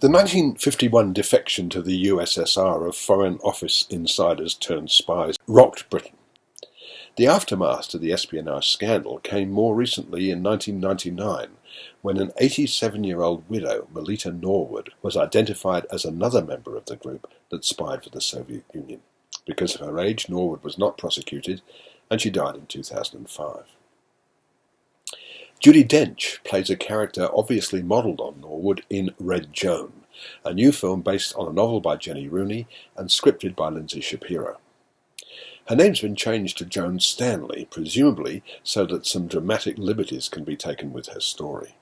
The 1951 defection to the USSR of Foreign Office insiders turned spies rocked Britain. The aftermath to the espionage scandal came more recently in 1999, when an 87-year-old widow, Melita Norwood, was identified as another member of the group that spied for the Soviet Union. Because of her age, Norwood was not prosecuted, and she died in 2005. Judi Dench plays a character obviously modelled on Norwood in Red Joan, a new film based on a novel by Jenny Rooney and scripted by Lindsay Shapiro. Her name's been changed to Joan Stanley, presumably so that some dramatic liberties can be taken with her story.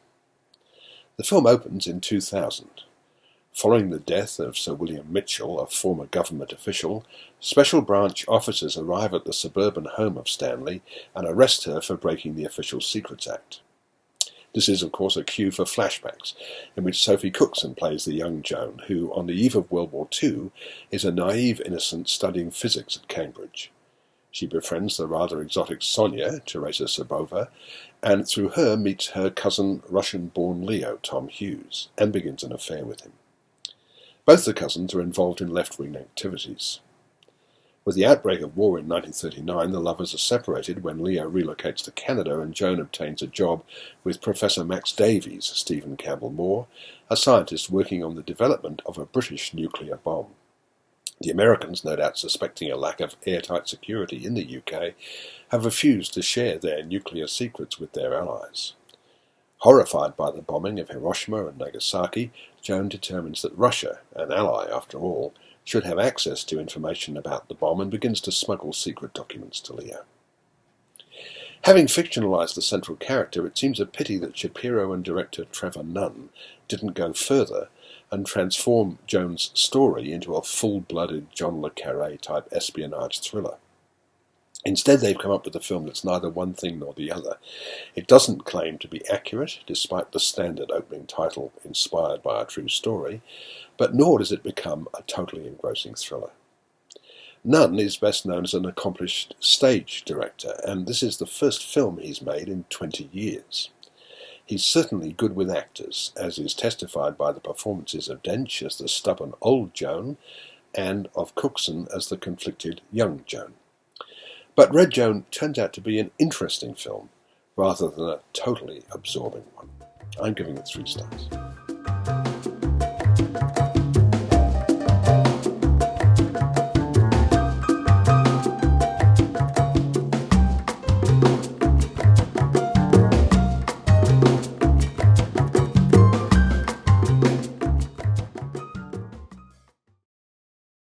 The film opens in 2000. Following the death of Sir William Mitchell, a former government official, special branch officers arrive at the suburban home of Stanley and arrest her for breaking the Official Secrets Act. This is, of course, a cue for flashbacks, in which Sophie Cookson plays the young Joan, who, on the eve of World War II, is a naive innocent studying physics at Cambridge. She befriends the rather exotic Sonia, Teresa Sabova, and through her meets her cousin, Russian-born Leo, Tom Hughes, and begins an affair with him. Both the cousins are involved in left-wing activities. With the outbreak of war in 1939, the lovers are separated when Leo relocates to Canada and Joan obtains a job with Professor Max Davies, Stephen Campbell Moore, a scientist working on the development of a British nuclear bomb. The Americans, no doubt suspecting a lack of airtight security in the UK, have refused to share their nuclear secrets with their allies. Horrified by the bombing of Hiroshima and Nagasaki, Joan determines that Russia, an ally after all, should have access to information about the bomb and begins to smuggle secret documents to Leo. Having fictionalized the central character, it seems a pity that Shapiro and director Trevor Nunn didn't go further and transform Joan's story into a full-blooded John le Carré-type espionage thriller. Instead, they've come up with a film that's neither one thing nor the other. It doesn't claim to be accurate, despite the standard opening title inspired by a true story, but nor does it become a totally engrossing thriller. Nunn is best known as an accomplished stage director, and this is the first film he's made in 20 years. He's certainly good with actors, as is testified by the performances of Dench as the stubborn old Joan, and of Cookson as the conflicted young Joan. But Red Joan turns out to be an interesting film, rather than a totally absorbing one. I'm giving it 3 stars.